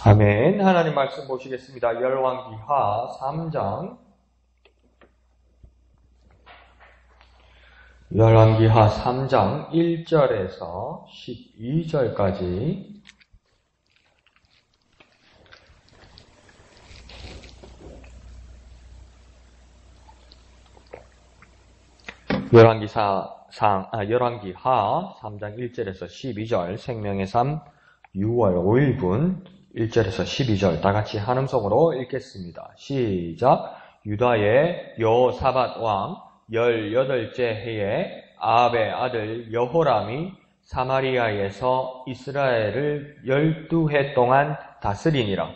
아멘. 하나님 말씀 보시겠습니다. 열왕기하 3장. 열왕기하 3장 1절에서 12절까지. 열왕기하 3장 1절에서 12절, 생명의 삶 6월 5일분 1절에서 12절 다 같이 한음성으로 읽겠습니다. 시작. 유다의 여호사밧 왕 18째 해에 아합의 아들 여호람이 사마리아에서 이스라엘을 12해 동안 다스리니라.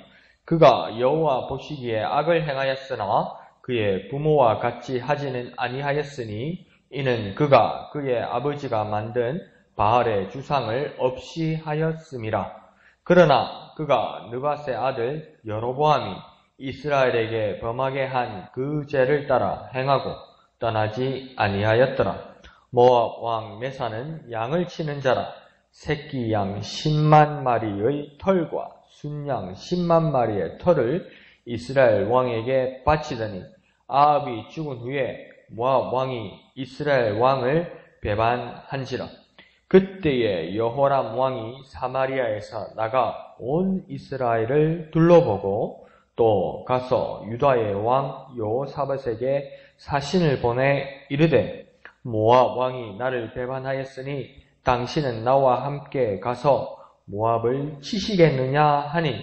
그가 여호와 보시기에 악을 행하였으나 그의 부모와 같이 하지는 아니하였으니 이는 그가 그의 아버지가 만든 바알의 주상을 없이 하였음이라. 그러나 그가 느밧의 아들 여로보암이 이스라엘에게 범하게 한 그 죄를 따라 행하고 떠나지 아니하였더라. 모압 왕 메사는 양을 치는 자라. 새끼 양 10만 마리의 털과 순양 10만 마리의 털을 이스라엘 왕에게 바치더니 아합이 죽은 후에 모압 왕이 이스라엘 왕을 배반한지라. 그때에 여호람 왕이 사마리아에서 나가 온 이스라엘을 둘러보고 또 가서 유다의 왕 여호사밧에게 사신을 보내 이르되 모압 왕이 나를 배반하였으니 당신은 나와 함께 가서 모압을 치시겠느냐 하니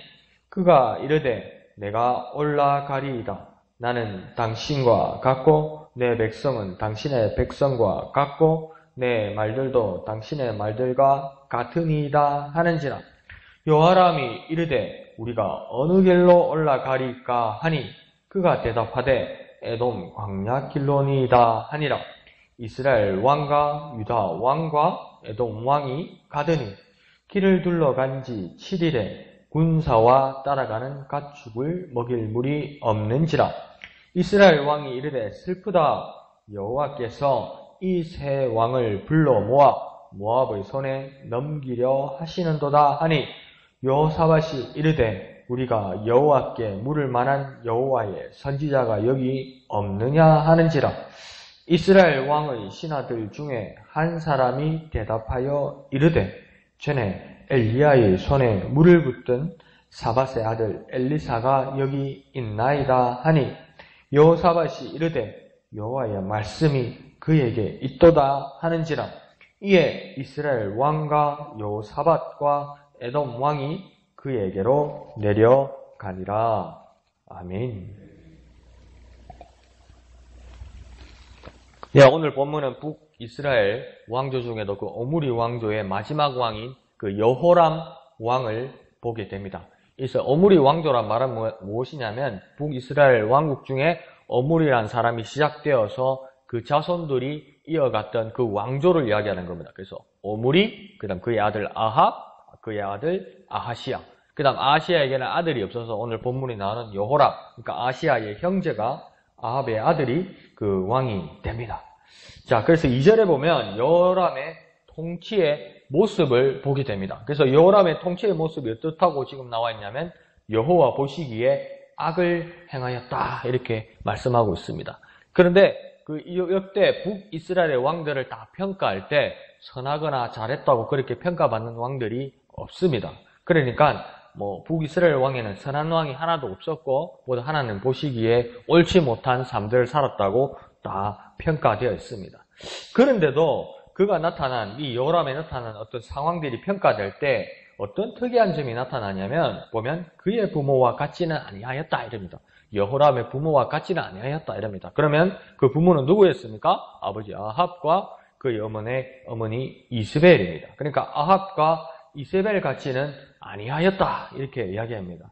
그가 이르되 내가 올라가리이다. 나는 당신과 같고 내 백성은 당신의 백성과 같고 내 말들도 당신의 말들과 같으니이다 하는지라. 여호람이 이르되 우리가 어느 길로 올라가리까 하니 그가 대답하되 에돔 광야 길로니이다 하니라. 이스라엘 왕과 유다 왕과 에돔 왕이 가더니 길을 둘러간 지 7일에 군사와 따라가는 가축을 먹일 물이 없는지라. 이스라엘 왕이 이르되 슬프다. 여호와께서 이 세 왕을 불러 모아 모압의 손에 넘기려 하시는도다 하니 여호사밧이 이르되 우리가 여호와께 물을 만한 여호와의 선지자가 여기 없느냐 하는지라. 이스라엘 왕의 신하들 중에 한 사람이 대답하여 이르되 전에 엘리야의 손에 물을 붓던 사밧의 아들 엘리사가 여기 있나이다 하니 여호사밧이 이르되 여호와의 말씀이 그에게 있도다 하는지라. 이에 이스라엘 왕과 여호사밧과 에돔 왕이 그에게로 내려가니라. 아멘. 네, 오늘 본문은 북이스라엘 왕조 중에도 그 오므리 왕조의 마지막 왕인 그 여호람 왕을 보게 됩니다. 그래서 오므리 왕조란 말은 무엇이냐면 북이스라엘 왕국 중에 오므리란 사람이 시작되어서 그 자손들이 이어갔던 그 왕조를 이야기하는 겁니다. 그래서 오므리, 그 다음 그의 아들 아합, 그의 아들 아하시아. 그 다음 아하시아에게는 아들이 없어서 오늘 본문이 나오는 여호람, 그러니까 아하시아의 형제가 아합의 아들이 그 왕이 됩니다. 자, 그래서 2절에 보면 여호람의 통치의 모습을 보게 됩니다. 그래서 여호람의 통치의 모습이 어떻다고 지금 나와 있냐면 여호와 보시기에 악을 행하였다 이렇게 말씀하고 있습니다. 그런데 그 역대 북이스라엘의 왕들을 다 평가할 때 선하거나 잘했다고 그렇게 평가받는 왕들이 없습니다. 그러니까 북이스라엘 왕에는 선한 왕이 하나도 없었고 모두 하나님 보시기에 옳지 못한 삶들을 살았다고 다 평가되어 있습니다. 그런데도 그가 나타난 이 여호람에 나타난 어떤 상황들이 평가될 때 어떤 특이한 점이 나타나냐면 보면 그의 부모와 같지는 아니하였다 이럽니다. 여호람의 부모와 같지는 아니하였다 이럽니다. 그러면 그 부모는 누구였습니까? 아버지 아합과 그의 어머니 이스벨입니다. 그러니까 아합과 이스벨 같지는 아니하였다 이렇게 이야기합니다.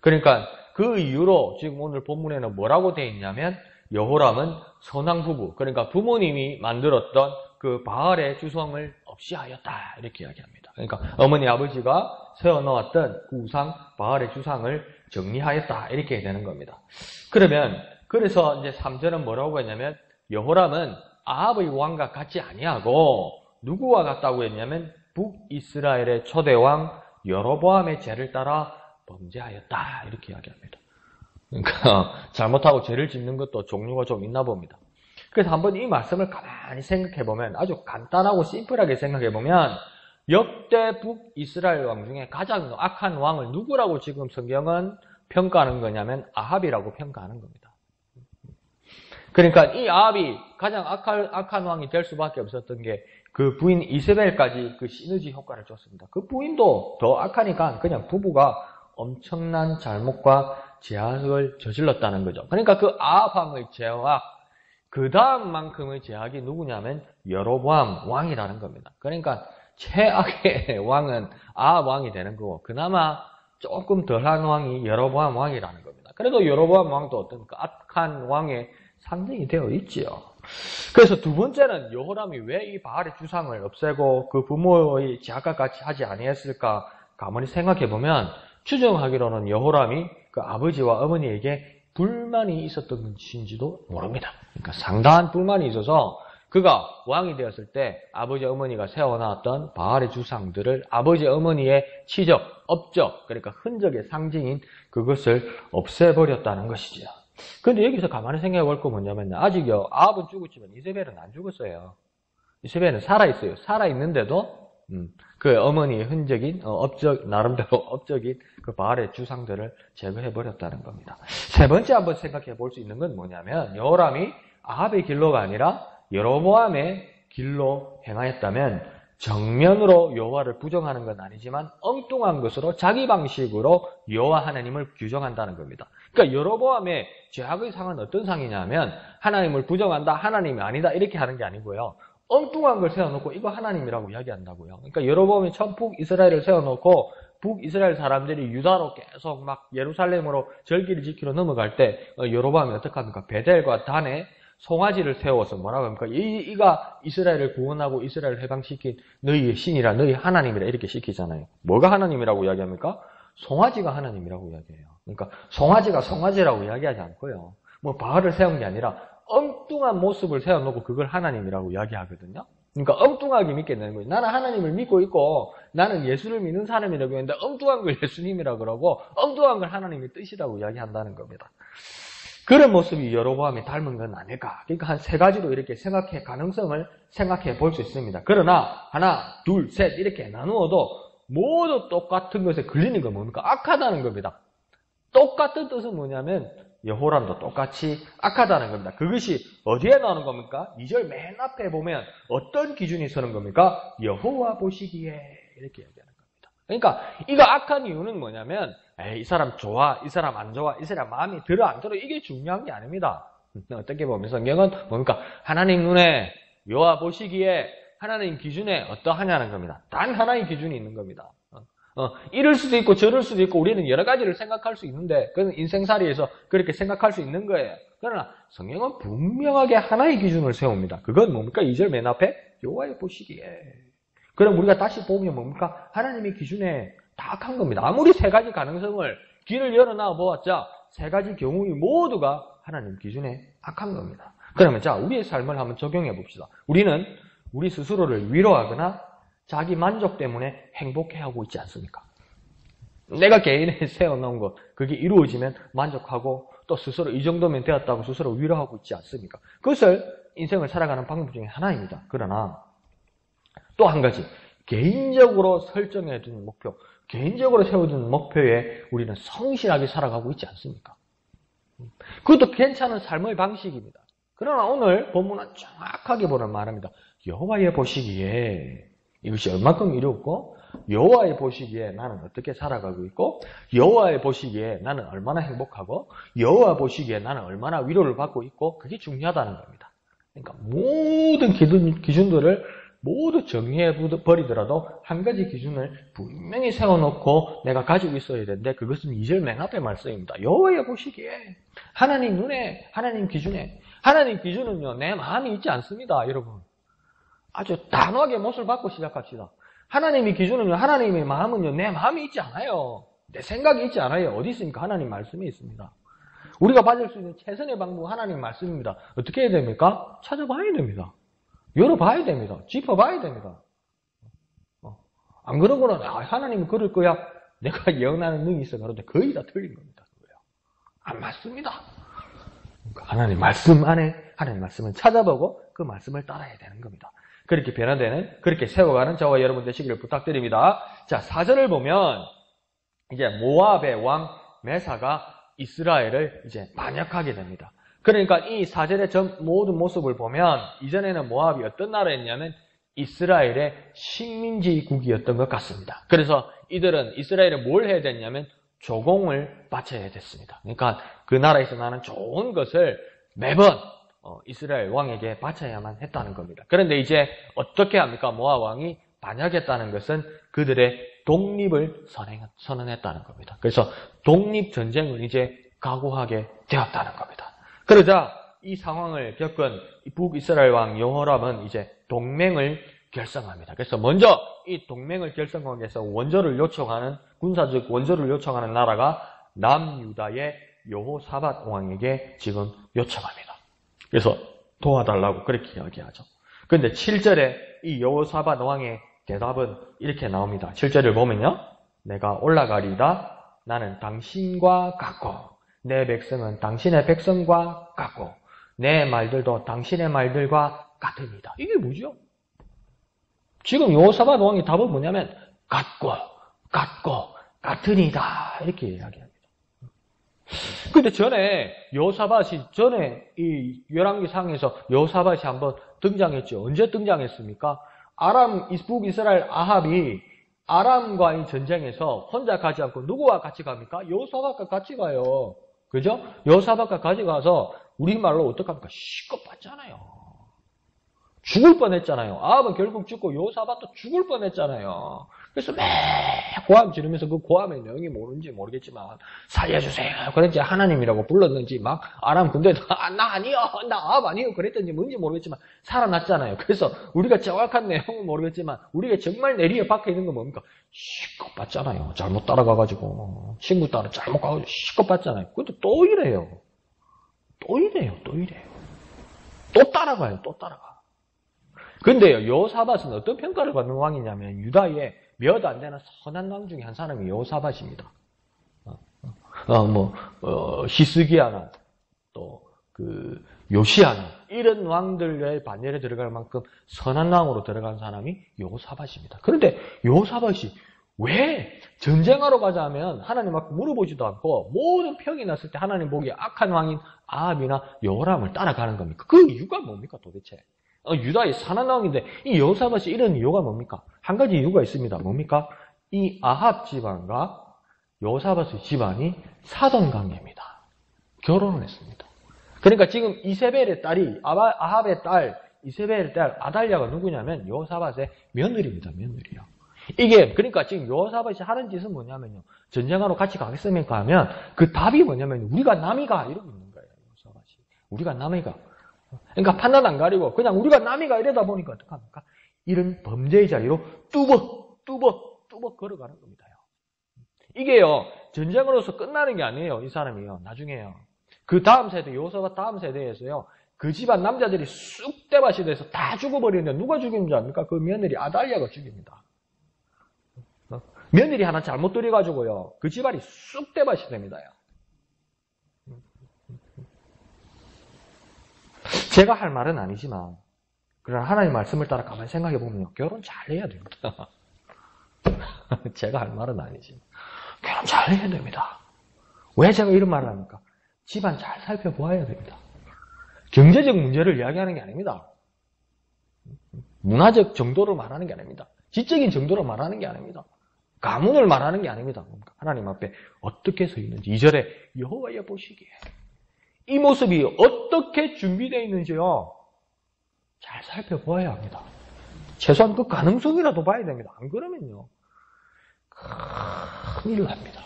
그러니까 그 이유로 지금 오늘 본문에는 뭐라고 되어 있냐면 여호람은 선왕 부부, 그러니까 부모님이 만들었던 그 바알의 주성을 없이 하였다 이렇게 이야기합니다. 그러니까 어머니 아버지가 세워놓았던 우상 바알의 주상을 정리하였다 이렇게 되는 겁니다. 그래서 이제 3절은 뭐라고 했냐면 여호람은 아합의 왕과 같지 아니하고 누구와 같다고 했냐면 북이스라엘의 초대왕 여로보암의 죄를 따라 범죄하였다. 이렇게 이야기합니다. 그러니까 잘못하고 죄를 짓는 것도 종류가 좀 있나 봅니다. 그래서 한번 이 말씀을 가만히 생각해보면, 아주 간단하고 심플하게 생각해보면, 역대 북이스라엘 왕 중에 가장 악한 왕을 누구라고 지금 성경은 평가하는 거냐면 아합이라고 평가하는 겁니다. 그러니까 이 아합이 가장 악한 왕이 될 수밖에 없었던 게 그 부인 이세벨까지 그 시너지 효과를 줬습니다. 그 부인도 더 악하니까 그냥 부부가 엄청난 잘못과 제약을 저질렀다는 거죠. 그러니까 그 아합 왕의 제약, 그 다음만큼의 제약이 누구냐면 여로보암 왕이라는 겁니다. 그러니까 최악의 왕은 아합 왕이 되는 거고, 그나마 조금 덜한 왕이 여로보암 왕이라는 겁니다. 그래도 여로보암 왕도 어떤 그 악한 왕의 상징이 되어 있지요. 그래서 두 번째는 여호람이 왜 이 바알의 주상을 없애고 그 부모의 제약과 같이 하지 아니했을까 가만히 생각해보면, 추정하기로는 여호람이 그 아버지와 어머니에게 불만이 있었던 것인지도 모릅니다. 그러니까 상당한 불만이 있어서 그가 왕이 되었을 때 아버지 어머니가 세워놨던 바알의 주상들을 아버지 어머니의 치적, 업적, 그러니까 흔적의 상징인 그것을 없애버렸다는 것이죠. 그런데 여기서 가만히 생각해 볼 거 뭐냐면, 아직요, 아합은 죽었지만 이세벨은 안 죽었어요. 이세벨은 살아있어요. 살아있는데도 그 어머니의 흔적인 업적, 나름대로 업적인 그 바알의 주상들을 제거해버렸다는 겁니다. 세 번째 한번 생각해 볼 수 있는 건 뭐냐면, 여호람이 아합의 길로가 아니라 여로보암의 길로 행하였다면 정면으로 여호와를 부정하는 건 아니지만 엉뚱한 것으로 자기 방식으로 여호와 하나님을 규정한다는 겁니다. 그러니까 여로보암의 죄악의 상은 어떤 상이냐면, 하나님을 부정한다, 하나님이 아니다 이렇게 하는 게 아니고요, 엉뚱한 걸 세워놓고 이거 하나님이라고 이야기한다고요. 그러니까 여로보암이 처음 북이스라엘을 세워놓고 북이스라엘 사람들이 유다로 계속 막 예루살렘으로 절기를 지키러 넘어갈 때 여로보암이 어떻게 합니까? 베델과 단에 송아지를 세워서 뭐라고 합니까? 이가 이스라엘을 구원하고 이스라엘을 해방시킨 너희의 신이라, 너희 하나님이라 이렇게 시키잖아요. 뭐가 하나님이라고 이야기합니까? 송아지가 하나님이라고 이야기해요. 그러니까 송아지가 송아지라고 이야기하지 않고요, 뭐 바알을 세운 게 아니라 엉뚱한 모습을 세워놓고 그걸 하나님이라고 이야기하거든요. 그러니까 엉뚱하게 믿게 되는 거예요. 나는 하나님을 믿고 있고 나는 예수를 믿는 사람이라고 했는데 엉뚱한 걸 예수님이라고 그러고 엉뚱한 걸 하나님의 뜻이라고 이야기한다는 겁니다. 그런 모습이 여로보암이 닮은 건 아닐까. 그러니까 한 세 가지로 이렇게 가능성을 생각해 볼 수 있습니다. 그러나 하나, 둘, 셋 이렇게 나누어도 모두 똑같은 것에 걸리는 건 뭡니까? 악하다는 겁니다. 똑같은 뜻은 뭐냐면 여호람도 똑같이 악하다는 겁니다. 그것이 어디에 나오는 겁니까? 2절 맨 앞에 보면 어떤 기준이 서는 겁니까? 여호와 보시기에 이렇게 얘기하는 겁니다. 그러니까 이거 악한 이유는 뭐냐면, 이 사람 좋아, 이 사람 안 좋아, 이 사람 마음이 들어 안 들어 이게 중요한 게 아닙니다. 어떻게 보면 성경은 뭡니까? 하나님 눈에, 여호와 보시기에, 하나님 기준에 어떠하냐는 겁니다. 단 하나의 기준이 있는 겁니다. 이럴 수도 있고 저럴 수도 있고 우리는 여러 가지를 생각할 수 있는데, 그건 인생살이에서 그렇게 생각할 수 있는 거예요. 그러나 성경은 분명하게 하나의 기준을 세웁니다. 그건 뭡니까? 2절 맨 앞에 여호와의 보시기에. 그럼 우리가 다시 보면 뭡니까? 하나님의 기준에 다 악한 겁니다. 아무리 세 가지 가능성을 길을 열어놔 보았자 세 가지 경우의 모두가 하나님 기준에 악한 겁니다. 그러면 자, 우리의 삶을 한번 적용해 봅시다. 우리는 우리 스스로를 위로하거나 자기 만족 때문에 행복해하고 있지 않습니까? 내가 개인에 세워놓은 것, 그게 이루어지면 만족하고 또 스스로 이 정도면 되었다고 스스로 위로하고 있지 않습니까? 그것을 인생을 살아가는 방법 중에 하나입니다. 그러나 또 한 가지, 개인적으로 설정해둔 목표, 개인적으로 세워둔 목표에 우리는 성실하게 살아가고 있지 않습니까? 그것도 괜찮은 삶의 방식입니다. 그러나 오늘 본문은 정확하게 보는 말입니다. 여호와의 보시기에 이것이 얼마큼 이루었고, 여호와의 보시기에 나는 어떻게 살아가고 있고, 여호와의 보시기에 나는 얼마나 행복하고, 여호와 보시기에 나는 얼마나 위로를 받고 있고, 그게 중요하다는 겁니다. 그러니까 모든 기준들을 모두 정리해 버리더라도 한 가지 기준을 분명히 세워놓고 내가 가지고 있어야 되는데, 그것은 2절 맨 앞에 말씀입니다. 여호와의 보시기에, 하나님 눈에, 하나님 기준에. 하나님 기준은요, 내 마음이 있지 않습니다, 여러분. 아주 단호하게 못을 받고 시작합시다. 하나님의 기준은요, 하나님의 마음은요, 내 마음이 있지 않아요. 내 생각이 있지 않아요. 어디 있습니까? 하나님 말씀이 있습니다. 우리가 받을 수 있는 최선의 방법은 하나님 말씀입니다. 어떻게 해야 됩니까? 찾아봐야 됩니다. 열어봐야 됩니다. 짚어봐야 됩니다. 안 그러고는 하나님이 그럴 거야. 내가 예언하는 능이 있어 그런데 거의 다 틀린 겁니다. 안 맞습니다. 하나님 말씀 안에 하나님 말씀을 찾아보고 그 말씀을 따라야 되는 겁니다. 그렇게 변화되는, 그렇게 세워가는 저와 여러분 되시기를 부탁드립니다. 자, 4절을 보면 이제 모압의 왕 메사가 이스라엘을 이제 반역하게 됩니다. 그러니까 이 4절의 전 모든 모습을 보면 이전에는 모압이 어떤 나라였냐면 이스라엘의 식민지국이었던 것 같습니다. 그래서 이들은 이스라엘에 뭘 해야 됐냐면 조공을 바쳐야 됐습니다. 그러니까 그 나라에서 나는 좋은 것을 매번 이스라엘 왕에게 바쳐야만 했다는 겁니다. 그런데 이제 어떻게 합니까? 모압 왕이 반역했다는 것은 그들의 독립을 선언했다는 겁니다. 그래서 독립전쟁을 이제 각오하게 되었다는 겁니다. 그러자 이 상황을 겪은 북이스라엘 왕 여호람은 이제 동맹을 결성합니다. 그래서 먼저 이 동맹을 결성하기 위해서 원조를 요청하는, 군사적 원조를 요청하는 나라가 남유다의 여호사밧 왕에게 지금 요청합니다. 그래서 도와달라고 그렇게 이야기하죠. 그런데 7절에 이 여호사밧 왕의 대답은 이렇게 나옵니다. 7절을 보면요. 내가 올라가리다. 나는 당신과 같고 내 백성은 당신의 백성과 같고 내 말들도 당신의 말들과 같으니이다. 이게 뭐죠? 지금 여호사밧 왕의 답은 뭐냐면 같고 같으니이다. 이렇게 이야기합니다. 근데 전에 이 열왕기 상에서 여호사밧이 한번 등장했죠. 언제 등장했습니까? 북이스라엘 아합이 아람과의 전쟁에서 혼자 가지 않고 누구와 같이 갑니까? 여호사밧과 같이 가요. 그죠? 여호사밧과 같이 가서 우리말로 어떡합니까? 시겁 받잖아요. 죽을 뻔했잖아요. 아합은 결국 죽고 여호사밧도 죽을 뻔했잖아요. 그래서 매 고함 지르면서 그 고함의 내용이 뭔지 모르겠지만 살려주세요. 그랬지 하나님이라고 불렀는지 막 아람 군대도 나 아니요. 나 아합 아니요. 그랬던지 뭔지 모르겠지만 살아났잖아요. 그래서 우리가 정확한 내용은 모르겠지만 우리가 정말 내리에 박혀 있는 건 뭡니까? 시겁 받잖아요. 잘못 따라가가지고 친구 따라 잘못 가가지고 시겁 받잖아요. 근데 또 이래요. 또 이래요. 또 따라가요. 또 따라가. 근데요, 여호사밧은 어떤 평가를 받는 왕이냐면 유다의 몇 안 되는 선한 왕 중에 한 사람이 여호사밧입니다. 히스기야나 또 요시야나 이런 왕들의 반열에 들어갈 만큼 선한 왕으로 들어간 사람이 여호사밧입니다. 그런데 여호사밧이 왜 전쟁하러 가자면 하나님 앞에 물어보지도 않고 모든 평이 났을 때 하나님 보기에 악한 왕인 아합이나 여호람을 따라가는 겁니까? 그 이유가 뭡니까 도대체? 유다의 선한 왕인데 이 여호사밧이 이런 이유가 뭡니까? 한 가지 이유가 있습니다. 뭡니까? 이 아합 집안과 여호사밧의 집안이 사돈관계입니다. 결혼을 했습니다. 그러니까 지금 이세벨의 딸이 아합의 딸 이세벨의 딸 아달랴가 누구냐면 여호사밧의 며느리입니다. 며느리요. 이게 그러니까 지금 여호사밧이 하는 짓은 뭐냐면요. 전쟁하러 같이 가겠습니까 하면 그 답이 뭐냐면 우리가 남이가 이러고 있는 거예요. 여호사밧이. 우리가 남이가. 그러니까 판단 안 가리고 그냥 우리가 남이가 이러다 보니까 어떡합니까? 이런 범죄의 자리로 뚜벅 걸어가는 겁니다. 이게요. 전쟁으로서 끝나는 게 아니에요. 이 사람이요. 나중에요. 그 다음 세대 여호사밧 다음 세대에서요. 그 집안 남자들이 쑥대밭이 돼서 다 죽어버리는데 누가 죽이는 줄 압니까? 그 며느리 아달랴가 죽입니다. 며느리 하나 잘못 들여가지고요. 그 집안이 쑥대밭이 됩니다요. 제가 할 말은 아니지만 그러나 하나님의 말씀을 따라 가만히 생각해 보면요. 결혼 잘해야 됩니다. 제가 할 말은 아니지만 결혼 잘해야 됩니다. 왜 제가 이런 말을 합니까? 집안 잘 살펴보아야 됩니다. 경제적 문제를 이야기하는 게 아닙니다. 문화적 정도를 말하는 게 아닙니다. 지적인 정도를 말하는 게 아닙니다. 가문을 말하는 게 아닙니다. 하나님 앞에 어떻게 서 있는지 2절에 여호와여 보시기에 이 모습이 어떻게 준비되어 있는지요. 잘 살펴보아야 합니다. 최소한 그 가능성이라도 봐야 됩니다. 안 그러면요. 큰일 납니다.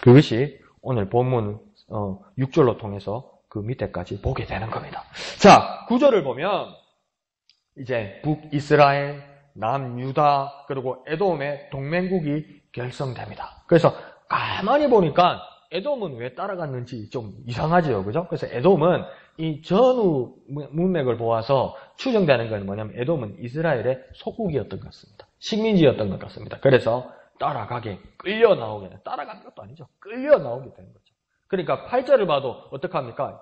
그것이 오늘 본문 6절로 통해서 그 밑에까지 보게 되는 겁니다. 자, 9절을 보면 이제 북이스라엘, 남유다, 그리고 에돔의 동맹국이 결성됩니다. 그래서 가만히 보니까 에돔은 왜 따라갔는지 좀 이상하죠. 그죠? 그래서 에돔은 이 전후 문맥을 보아서 추정되는 건 뭐냐면 에돔은 이스라엘의 속국이었던 것 같습니다. 식민지였던 것 같습니다. 그래서 따라가게, 끌려 나오게, 따라가는 것도 아니죠. 끌려 나오게 되는 거죠. 그러니까 8절을 봐도 어떡합니까?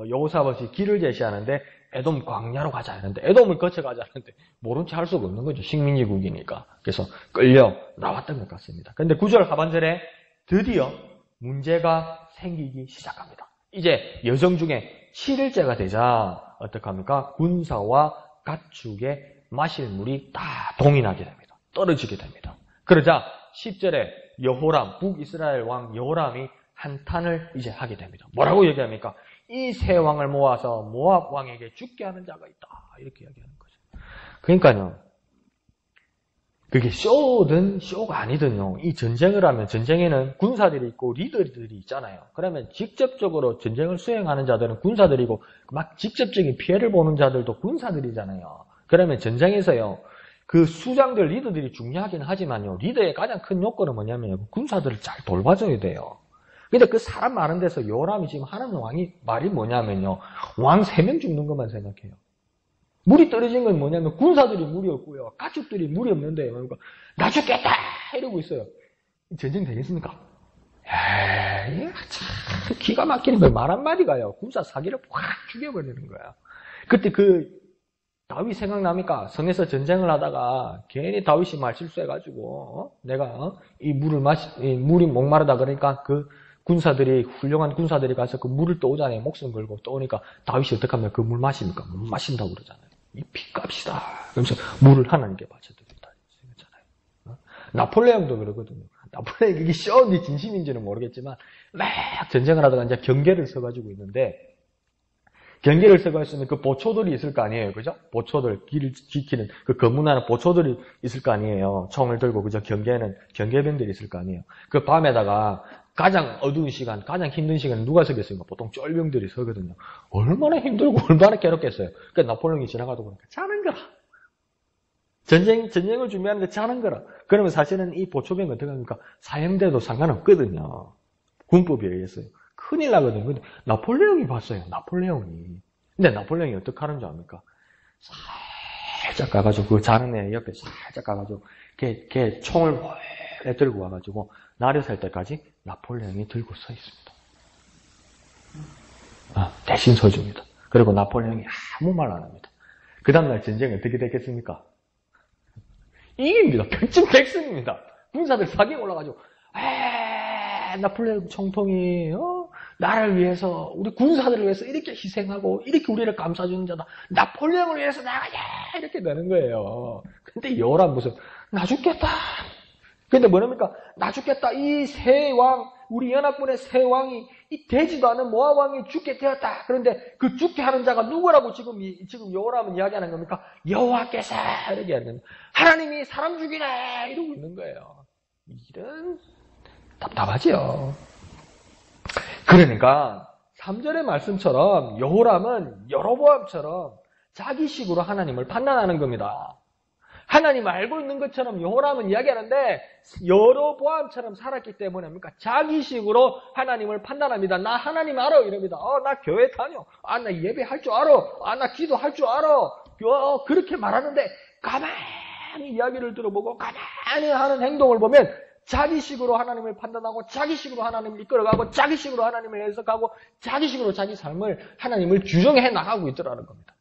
여호사밧이 길을 제시하는데 에돔 광야로 가자 하는데 에돔을 거쳐가자 하는데 모른 채 할 수가 없는 거죠. 식민지국이니까. 그래서 끌려 나왔던 것 같습니다. 그런데 9절 하반절에 드디어 문제가 생기기 시작합니다. 이제 여정 중에 7일째가 되자 어떡합니까? 군사와 가축에 마실 물이 다 동인하게 됩니다. 떨어지게 됩니다. 그러자 10절에 여호람, 북이스라엘 왕 여호람이 한탄을 이제 하게 됩니다. 뭐라고 얘기합니까? 이 세 왕을 모아서 모압 왕에게 죽게 하는 자가 있다. 이렇게 이야기하는 거죠. 그러니까요. 그게 쇼든 쇼가 아니든요. 이 전쟁을 하면 전쟁에는 군사들이 있고 리더들이 있잖아요. 그러면 직접적으로 전쟁을 수행하는 자들은 군사들이고 막 직접적인 피해를 보는 자들도 군사들이잖아요. 그러면 전쟁에서요. 그 수장들 리더들이 중요하긴 하지만요. 리더의 가장 큰 요건은 뭐냐면 군사들을 잘 돌봐줘야 돼요. 근데 그 사람 많은 데서 여호람이 지금 하는 왕이 말이 뭐냐면요. 왕 3명 죽는 것만 생각해요. 물이 떨어진 건 뭐냐면 군사들이 물이 없고요. 가축들이 물이 없는데 그러니까 나 죽겠다 이러고 있어요. 전쟁 되겠습니까? 에이, 참 기가 막히는 거예요. 말 한마디가요. 군사 사기를 확 죽여버리는 거야. 그때 다윗 생각납니까? 성에서 전쟁을 하다가 괜히 다윗이 말 실수해가지고 내가 이 물이 목마르다 그러니까 그 군사들이 훌륭한 군사들이 가서 그 물을 떠오잖아요. 목숨 걸고 떠오니까 다윗이 어떻게 하면 그 물 마십니까? 못 마신다고 그러잖아요. 이 피값이다. 그러면서 물을 하나님께 바쳐드린다. 그랬잖아요. 나폴레옹도 그러거든요. 나폴레옹 이게 쇼인지 진심인지는 모르겠지만 막 전쟁을 하다가 이제 경계를 서가지고 있는데 경계를 서고 있으면 그 보초들이 있을 거 아니에요. 그죠? 보초들, 길을 지키는 그 검문하는 보초들이 있을 거 아니에요. 총을 들고 그죠? 경계병들이 있을 거 아니에요. 그 밤에다가 가장 어두운 시간, 가장 힘든 시간에 누가 서겠습니까? 보통 쫄병들이 서거든요. 얼마나 힘들고 얼마나 괴롭겠어요. 그러니까 나폴레옹이 지나가다 보니까 자는 거라. 전쟁을 준비하는데 자는 거라. 그러면 사실은 이 보초병은 어떻게 합니까? 사형돼도 상관없거든요. 군법에 의해서요. 큰일 나거든요. 근데 나폴레옹이 봤어요. 나폴레옹이. 근데 나폴레옹이 어떻게 하는 줄 압니까? 살짝 가가지고 그 자는 애 옆에 살짝 가가지고 걔 총을 들고 와가지고 날이 살 때까지 나폴레옹이 들고 서 있습니다. 대신 서줍니다. 그리고 나폴레옹이 아무 말 안 합니다. 그 다음날 전쟁이 어떻게 됐겠습니까? 이깁니다. 백승입니다. 군사들 사기에 올라가지고 나폴레옹 총통이 나를 위해서 우리 군사들을 위해서 이렇게 희생하고 이렇게 우리를 감싸주는 자다. 나폴레옹을 위해서 나가자 이렇게 되는 거예요. 근데 여호람 무슨 나 죽겠다. 근데 뭐랍니까? 나 죽겠다. 이 세 왕, 우리 연합군의 세 왕이 이 되지도 않은 모압 왕이 죽게 되었다. 그런데 그 죽게 하는 자가 누구라고 지금 여호람은 이야기하는 겁니까? 여호와께서 이렇게 하는 겁니다. 하나님이 사람 죽이네 이러고 있는 거예요. 이런 답답하지요. 그러니까 3절의 말씀처럼 여호람은 여로보암처럼 자기식으로 하나님을 판단하는 겁니다. 하나님 알고 있는 것처럼 여호람은 이야기하는데 여로보암처럼 살았기 때문에 뭡니까? 자기식으로 하나님을 판단합니다. 나 하나님 알아 이럽니다. 나 교회 다녀. 나 예배할 줄 알아. 나 기도할 줄 알아. 그렇게 말하는데 가만히 이야기를 들어보고 가만히 하는 행동을 보면 자기식으로 하나님을 판단하고 자기식으로 하나님을 이끌어가고 자기식으로 하나님을 해석하고 자기식으로 자기 삶을 하나님을 규정해 나가고 있더라는 겁니다.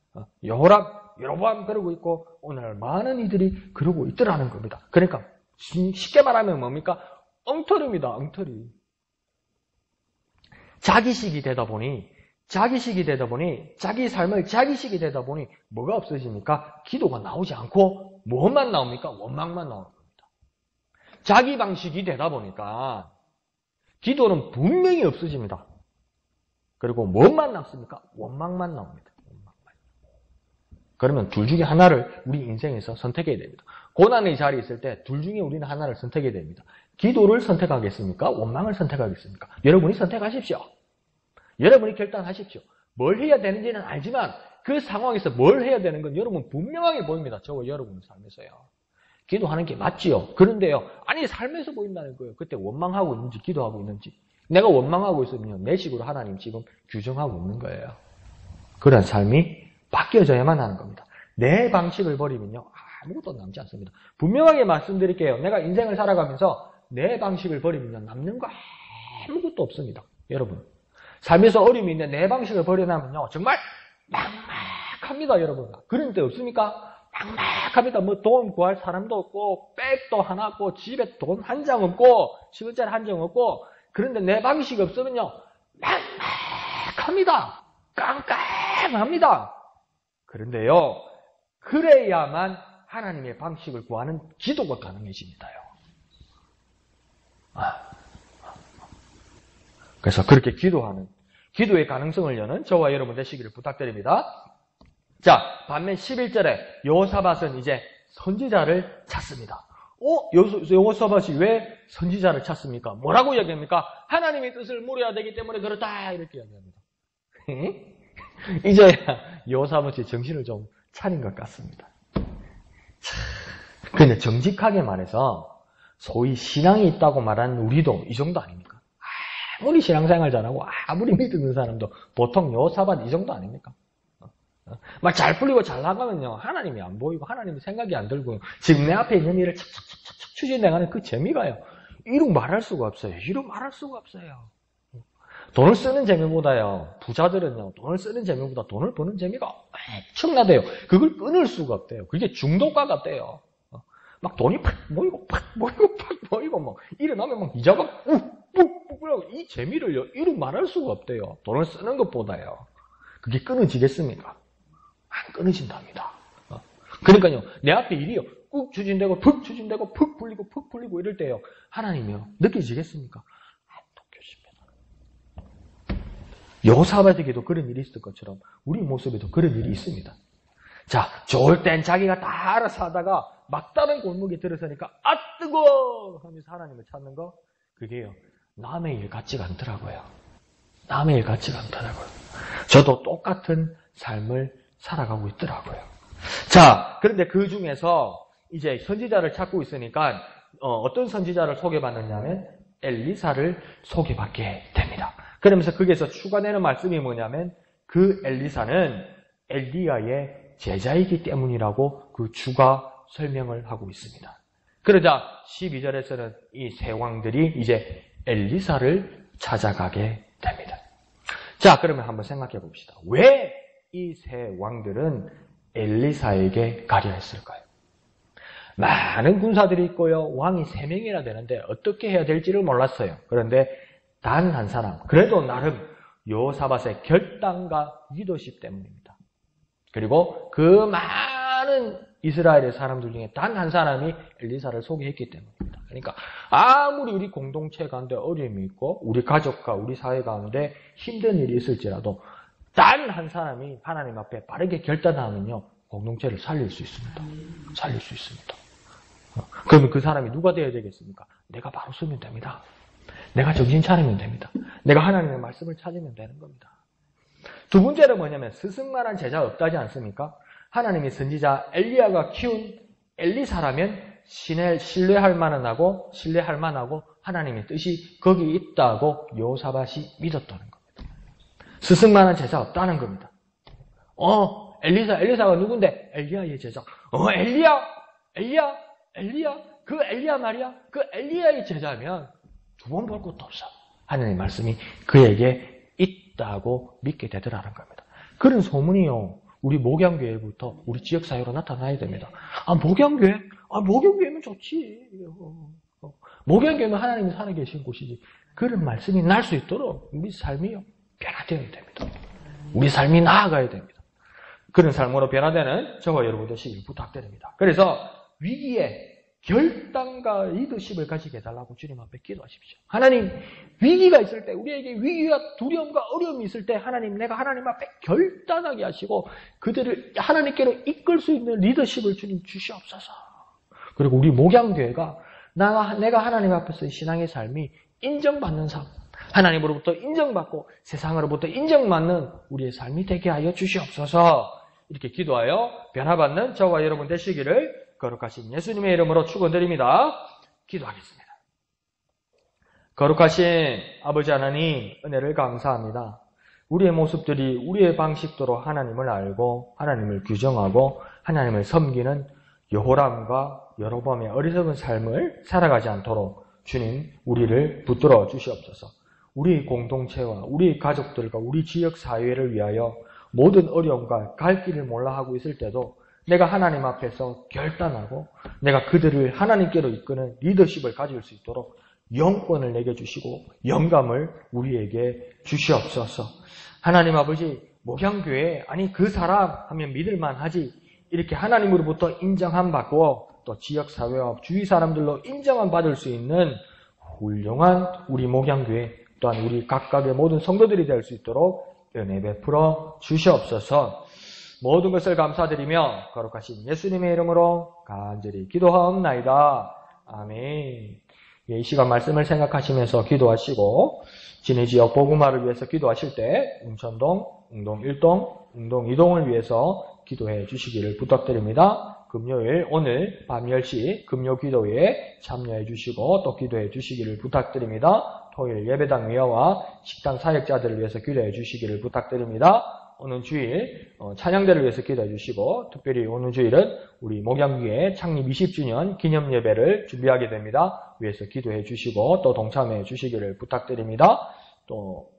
여로보암 그러고 있고 오늘 많은 이들이 그러고 있더라는 겁니다. 그러니까 쉽게 말하면 뭡니까? 엉터리입니다. 엉터리. 자기식이 되다 보니 자기 삶을 자기식이 되다 보니 뭐가 없어집니까? 기도가 나오지 않고 무엇만 나옵니까? 원망만 나옵니다. 자기 방식이 되다 보니까 기도는 분명히 없어집니다. 그리고 무엇만 남습니까? 원망만 나옵니다. 그러면 둘 중에 하나를 우리 인생에서 선택해야 됩니다. 고난의 자리에 있을 때 둘 중에 우리는 하나를 선택해야 됩니다. 기도를 선택하겠습니까? 원망을 선택하겠습니까? 여러분이 선택하십시오. 여러분이 결단하십시오. 뭘 해야 되는지는 알지만 그 상황에서 뭘 해야 되는 건 여러분 분명하게 보입니다. 저와 여러분 삶에서요. 기도하는 게 맞지요. 그런데요. 아니 삶에서 보인다는 거예요. 그때 원망하고 있는지 기도하고 있는지. 내가 원망하고 있으면 내 식으로 하나님 지금 규정하고 있는 거예요. 그런 삶이 바뀌어져야만 하는 겁니다. 내 방식을 버리면요. 아무것도 남지 않습니다. 분명하게 말씀드릴게요. 내가 인생을 살아가면서 내 방식을 버리면 남는 거 아무것도 없습니다. 여러분. 삶에서 어려움이 있는데 내 방식을 버려나면요. 정말 막막합니다, 여러분. 그런 데 없습니까? 막막합니다. 뭐 돈 구할 사람도 없고, 백도 하나 없고, 집에 돈 한 장 없고, 10원짜리 한 장 없고, 그런데 내 방식이 없으면요. 막막합니다. 깜깜합니다. 그런데요. 그래야만 하나님의 방식을 구하는 기도가 가능해집니다요. 그래서 그렇게 기도하는, 기도의 가능성을 여는 저와 여러분 되시기를 부탁드립니다. 자, 반면 11절에 여호사밧은 이제 선지자를 찾습니다. 여호사밧이 왜 선지자를 찾습니까? 뭐라고 이야기합니까? 하나님의 뜻을 물어야 되기 때문에 그렇다 이렇게 이야기합니다. 이제야 여호사밧이 정신을 좀 차린 것 같습니다. 근데 정직하게 말해서 소위 신앙이 있다고 말하는 우리도 이 정도 아닙니까? 아무리 신앙생활 잘하고 아무리 믿는 사람도 보통 여호사밧 이 정도 아닙니까? 막 잘 풀리고 잘 나가면요 하나님이 안 보이고 하나님이 생각이 안 들고요. 지금 내 앞에 있는 일을 착착착착 추진해가는 그 재미가요. 이루 말할 수가 없어요. 이루 말할 수가 없어요. 돈을 쓰는 재미보다요. 부자들은요. 돈을 쓰는 재미보다 돈을 버는 재미가 엄청나대요. 그걸 끊을 수가 없대요. 그게 중독과 같대요. 막 돈이 팍 모이고 팍 모이고 팍 모이고 막 일어나면 막 이자가 욱욱욱하고 이 재미를요. 이루 말할 수가 없대요. 돈을 쓰는 것보다요. 그게 끊어지겠습니까? 안 끊어진답니다. 그러니까요. 내 앞에 일이요. 꾹 추진되고 푹 추진되고 푹 풀리고 이럴 때요. 하나님이요. 느껴지겠습니까? 안 느껴집니다. 여호사밧에게도 그런 일이 있을 것처럼 우리 모습에도 그런 일이 있습니다. 자, 좋을 땐 자기가 다 알아서 하다가 막다른 골목에 들어서니까 뜨거워 하면서 하나님을 찾는 거 그게요. 남의 일 같지가 않더라고요. 남의 일 같지가 않더라고요. 저도 똑같은 삶을 살아가고 있더라고요. 자, 그런데 그 중에서 이제 선지자를 찾고 있으니까 어떤 선지자를 소개받느냐면 엘리사를 소개받게 됩니다. 그러면서 거기에서 추가되는 말씀이 뭐냐면 그 엘리사는 엘리야의 제자이기 때문이라고 그 추가 설명을 하고 있습니다. 그러자 12절에서는 이 세 왕들이 이제 엘리사를 찾아가게 됩니다. 자, 그러면 한번 생각해 봅시다. 왜 이 세 왕들은 엘리사에게 가려 했을까요? 많은 군사들이 있고요. 왕이 3명이나 되는데 어떻게 해야 될지를 몰랐어요. 그런데 단 한 사람, 그래도 나름 여호사밧의 결단과 리더십 때문입니다. 그리고 그 많은 이스라엘의 사람들 중에 단 한 사람이 엘리사를 소개했기 때문입니다. 그러니까 아무리 우리 공동체 가운데 어려움이 있고 우리 가족과 우리 사회 가운데 힘든 일이 있을지라도 단 한 사람이 하나님 앞에 바르게 결단하면요. 공동체를 살릴 수 있습니다. 살릴 수 있습니다. 그러면 그 사람이 누가 되어야 되겠습니까? 내가 바로 서면 됩니다. 내가 정신 차리면 됩니다. 내가 하나님의 말씀을 찾으면 되는 겁니다. 두 번째는 뭐냐면 스승만한 제자 없다지 않습니까? 하나님의 선지자 엘리야가 키운 엘리사라면 신뢰할 만하고 하나님의 뜻이 거기 있다고 여호사밧이 믿었다는 겁니다. 스승만한 제자 없다는 겁니다. 엘리사가 누군데? 엘리야의 제자. 엘리야? 그 엘리야 말이야? 그 엘리야의 제자면 두 번 볼 것도 없어. 하나님의 말씀이 그에게 있다고 믿게 되더라는 겁니다. 그런 소문이요. 우리 목양교회부터 우리 지역사회로 나타나야 됩니다. 목양교회? 목양교회면 좋지. 목양교회는 하나님이 살아계신 곳이지. 그런 말씀이 날 수 있도록 우리 삶이요. 변화되어야 됩니다. 우리 삶이 나아가야 됩니다. 그런 삶으로 변화되는 저와 여러분 되시길 부탁드립니다. 그래서 위기에 결단과 리더십을 가지게 해달라고 주님 앞에 기도하십시오. 하나님, 위기가 있을 때, 우리에게 위기와 두려움과 어려움이 있을 때 하나님, 내가 하나님 앞에 결단하게 하시고 그들을 하나님께로 이끌 수 있는 리더십을 주님 주시옵소서. 그리고 우리 목양교회가 내가 하나님 앞에서의 신앙의 삶이 인정받는 삶, 하나님으로부터 인정받고 세상으로부터 인정받는 우리의 삶이 되게 하여 주시옵소서. 이렇게 기도하여 변화받는 저와 여러분 되시기를 거룩하신 예수님의 이름으로 축원드립니다. 기도하겠습니다. 거룩하신 아버지 하나님, 은혜를 감사합니다. 우리의 모습들이 우리의 방식대로 하나님을 알고 하나님을 규정하고 하나님을 섬기는 여호람과 여로보암의 어리석은 삶을 살아가지 않도록 주님 우리를 붙들어 주시옵소서. 우리 공동체와 우리 가족들과 우리 지역 사회를 위하여 모든 어려움과 갈 길을 몰라 하고 있을 때도 내가 하나님 앞에서 결단하고 내가 그들을 하나님께로 이끄는 리더십을 가질 수 있도록 영권을 내게 주시고 영감을 우리에게 주시옵소서. 하나님 아버지, 목양교회 아니 그 사람 하면 믿을만 하지 이렇게 하나님으로부터 인정함 받고 또 지역사회와 주위 사람들로 인정함 받을 수 있는 훌륭한 우리 목양교회 또한 우리 각각의 모든 성도들이 될 수 있도록 은혜 베풀어 주시옵소서. 모든 것을 감사드리며 거룩하신 예수님의 이름으로 간절히 기도하옵나이다. 아멘. 이 시간 말씀을 생각하시면서 기도하시고 진해지역 복음화를 위해서 기도하실 때 웅천동, 웅동 1동, 웅동 2동을 위해서 기도해 주시기를 부탁드립니다. 금요일 오늘 밤 10시 금요 기도회에 참여해 주시고 또 기도해 주시기를 부탁드립니다. 토요일 예배당 위원와 식당 사역자들을 위해서 기도해 주시기를 부탁드립니다. 오늘 주일 찬양대를 위해서 기도해 주시고 특별히 오늘 주일은 우리 목양교회 창립 20주년 기념 예배를 준비하게 됩니다. 위해서 기도해 주시고 또 동참해 주시기를 부탁드립니다. 또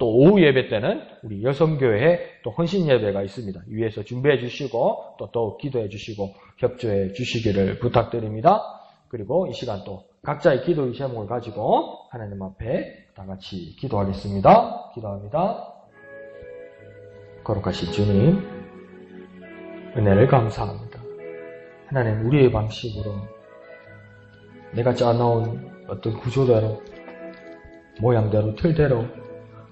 오후 예배 때는 우리 여성교회에 또 헌신 예배가 있습니다. 위에서 준비해 주시고 또 더욱 기도해 주시고 협조해 주시기를 부탁드립니다. 그리고 이 시간 또 각자의 기도의 제목을 가지고 하나님 앞에 다 같이 기도하겠습니다. 기도합니다. 거룩하신 주님, 은혜를 감사합니다. 하나님, 우리의 방식으로 내가 짜놓은 어떤 구조대로, 모양대로, 틀대로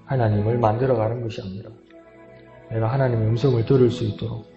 하나님을 만들어가는 것이 아니라 내가 하나님의 음성을 들을 수 있도록